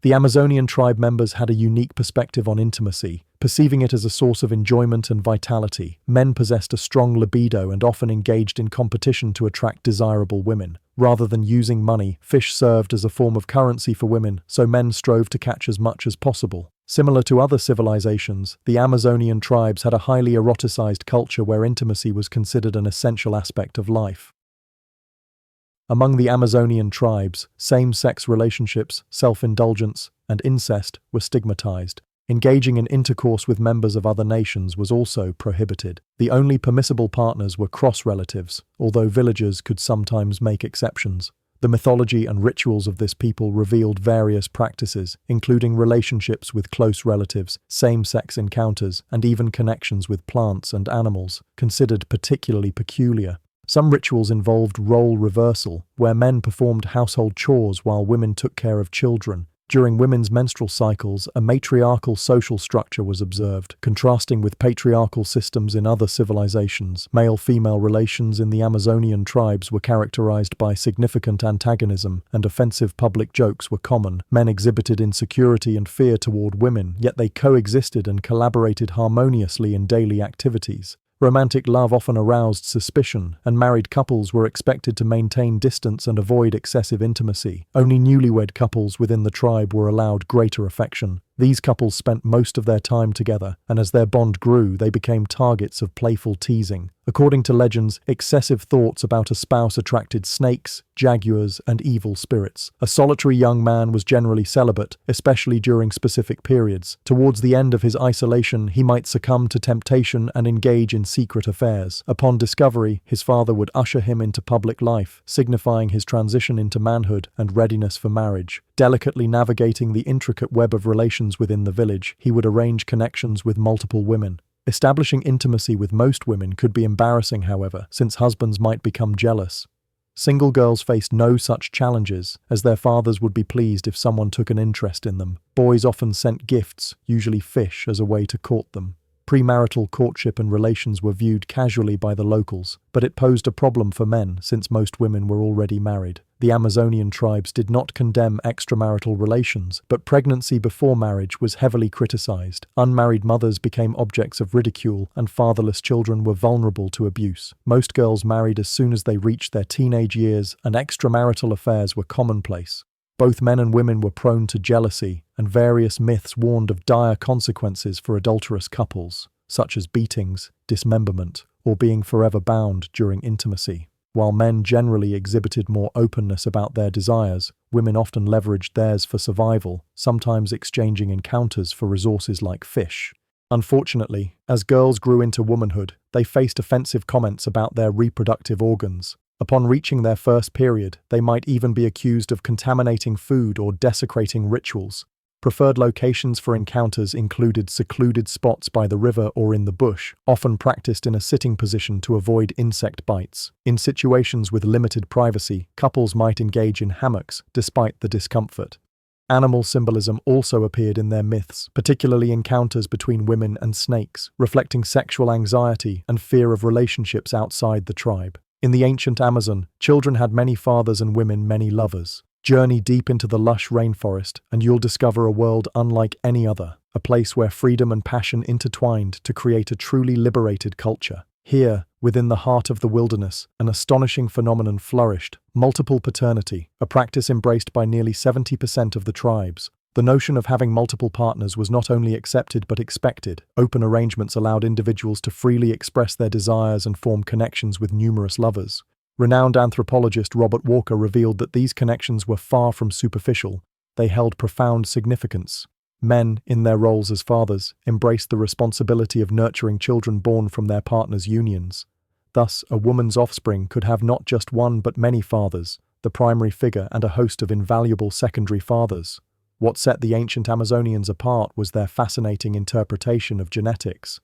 The Amazonian tribe members had a unique perspective on intimacy, perceiving it as a source of enjoyment and vitality. Men possessed a strong libido and often engaged in competition to attract desirable women. Rather than using money, fish served as a form of currency for women, so men strove to catch as much as possible. Similar to other civilizations, the Amazonian tribes had a highly eroticized culture where intimacy was considered an essential aspect of life. Among the Amazonian tribes, same-sex relationships, self-indulgence, and incest were stigmatized. Engaging in intercourse with members of other nations was also prohibited. The only permissible partners were cross-relatives, although villagers could sometimes make exceptions. The mythology and rituals of this people revealed various practices, including relationships with close relatives, same-sex encounters, and even connections with plants and animals, considered particularly peculiar. Some rituals involved role reversal, where men performed household chores while women took care of children. During women's menstrual cycles, a matriarchal social structure was observed, contrasting with patriarchal systems in other civilizations. Male-female relations in the Amazonian tribes were characterized by significant antagonism, and offensive public jokes were common. Men exhibited insecurity and fear toward women, yet they coexisted and collaborated harmoniously in daily activities. Romantic love often aroused suspicion, and married couples were expected to maintain distance and avoid excessive intimacy. Only newlywed couples within the tribe were allowed greater affection. These couples spent most of their time together, and as their bond grew, they became targets of playful teasing. According to legends, excessive thoughts about a spouse attracted snakes, jaguars, and evil spirits. A solitary young man was generally celibate, especially during specific periods. Towards the end of his isolation, he might succumb to temptation and engage in secret affairs. Upon discovery, his father would usher him into public life, signifying his transition into manhood and readiness for marriage. Delicately navigating the intricate web of relations within the village, he would arrange connections with multiple women. Establishing intimacy with most women could be embarrassing, however, since husbands might become jealous. Single girls faced no such challenges, as their fathers would be pleased if someone took an interest in them. Boys often sent gifts, usually fish, as a way to court them. Premarital courtship and relations were viewed casually by the locals, but it posed a problem for men since most women were already married. The Amazonian tribes did not condemn extramarital relations, but pregnancy before marriage was heavily criticized. Unmarried mothers became objects of ridicule, and fatherless children were vulnerable to abuse. Most girls married as soon as they reached their teenage years, and extramarital affairs were commonplace. Both men and women were prone to jealousy, and various myths warned of dire consequences for adulterous couples, such as beatings, dismemberment, or being forever bound during intimacy. While men generally exhibited more openness about their desires, women often leveraged theirs for survival, sometimes exchanging encounters for resources like fish. Unfortunately, as girls grew into womanhood, they faced offensive comments about their reproductive organs. Upon reaching their first period, they might even be accused of contaminating food or desecrating rituals. Preferred locations for encounters included secluded spots by the river or in the bush, often practiced in a sitting position to avoid insect bites. In situations with limited privacy, couples might engage in hammocks, despite the discomfort. Animal symbolism also appeared in their myths, particularly encounters between women and snakes, reflecting sexual anxiety and fear of relationships outside the tribe. In the ancient Amazon, children had many fathers and women many lovers. Journey deep into the lush rainforest, and you'll discover a world unlike any other, a place where freedom and passion intertwined to create a truly liberated culture. Here, within the heart of the wilderness, an astonishing phenomenon flourished: multiple paternity, a practice embraced by nearly 70% of the tribes. The notion of having multiple partners was not only accepted but expected. Open arrangements allowed individuals to freely express their desires and form connections with numerous lovers. Renowned anthropologist Robert Walker revealed that these connections were far from superficial. They held profound significance. Men, in their roles as fathers, embraced the responsibility of nurturing children born from their partners' unions. Thus, a woman's offspring could have not just one but many fathers, the primary figure and a host of invaluable secondary fathers. What set the ancient Amazonians apart was their fascinating interpretation of genetics.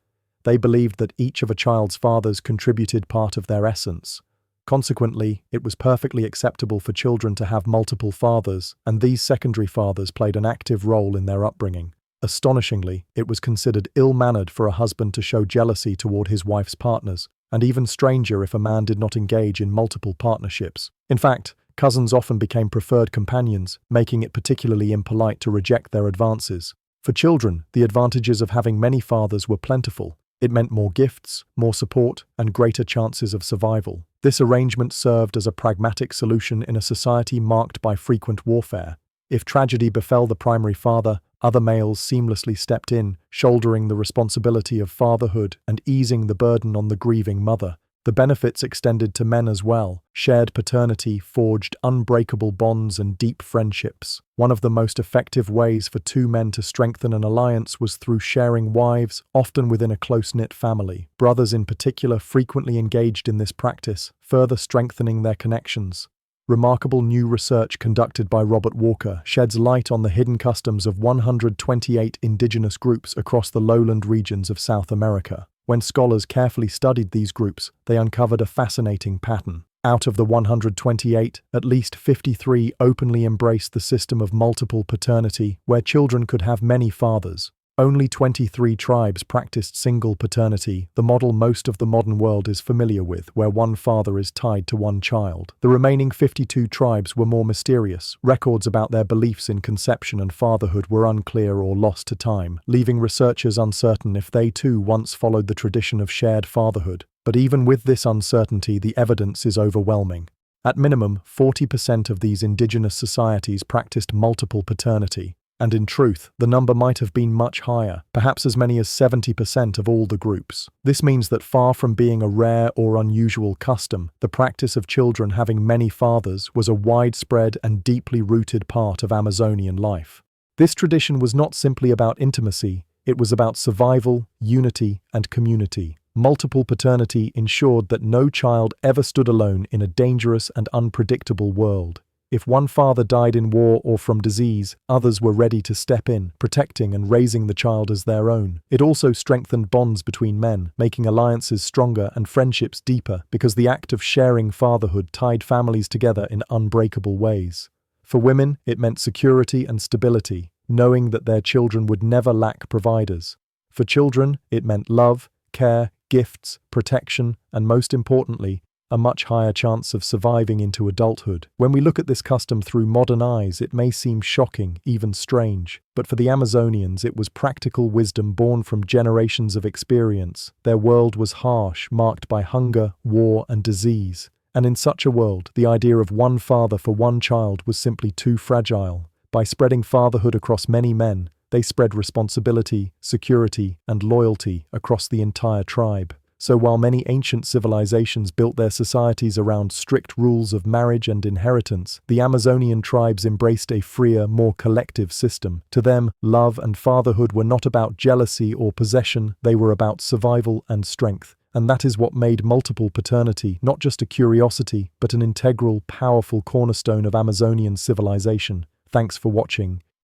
They believed that each of a child's fathers contributed part of their essence. Consequently, it was perfectly acceptable for children to have multiple fathers, and these secondary fathers played an active role in their upbringing. Astonishingly, it was considered ill-mannered for a husband to show jealousy toward his wife's partners, and even stranger if a man did not engage in multiple partnerships. In fact, Cousins often became preferred companions, making it particularly impolite to reject their advances. For children, the advantages of having many fathers were plentiful. It meant more gifts, more support, and greater chances of survival. This arrangement served as a pragmatic solution in a society marked by frequent warfare. If tragedy befell the primary father, other males seamlessly stepped in, shouldering the responsibility of fatherhood and easing the burden on the grieving mother. The benefits extended to men as well. Shared paternity forged unbreakable bonds and deep friendships. One of the most effective ways for two men to strengthen an alliance was through sharing wives, often within a close-knit family. Brothers in particular frequently engaged in this practice, further strengthening their connections. Remarkable new research conducted by Robert Walker sheds light on the hidden customs of 128 indigenous groups across the lowland regions of South America. When scholars carefully studied these groups, they uncovered a fascinating pattern. Out of the 128, at least 53 openly embraced the system of multiple paternity, where children could have many fathers. Only 23 tribes practiced single paternity, the model most of the modern world is familiar with, where one father is tied to one child. The remaining 52 tribes were more mysterious. Records about their beliefs in conception and fatherhood were unclear or lost to time, leaving researchers uncertain if they too once followed the tradition of shared fatherhood. But even with this uncertainty, the evidence is overwhelming. At minimum, 40% of these indigenous societies practiced multiple paternity. And in truth, the number might have been much higher, perhaps as many as 70% of all the groups. This means that far from being a rare or unusual custom, the practice of children having many fathers was a widespread and deeply rooted part of Amazonian life. This tradition was not simply about intimacy, it was about survival, unity, and community. Multiple paternity ensured that no child ever stood alone in a dangerous and unpredictable world. If one father died in war or from disease, others were ready to step in, protecting and raising the child as their own. It also strengthened bonds between men, making alliances stronger and friendships deeper, because the act of sharing fatherhood tied families together in unbreakable ways. For women, it meant security and stability, knowing that their children would never lack providers. For children, it meant love, care, gifts, protection, and most importantly, a much higher chance of surviving into adulthood. When we look at this custom through modern eyes, it may seem shocking, even strange. But for the Amazonians, it was practical wisdom born from generations of experience. Their world was harsh, marked by hunger, war, and disease. And in such a world, the idea of one father for one child was simply too fragile. By spreading fatherhood across many men, they spread responsibility, security, and loyalty across the entire tribe. So while many ancient civilizations built their societies around strict rules of marriage and inheritance, the Amazonian tribes embraced a freer, more collective system. To them, love and fatherhood were not about jealousy or possession, they were about survival and strength. And that is what made multiple paternity not just a curiosity, but an integral, powerful cornerstone of Amazonian civilization. Thanks for watching.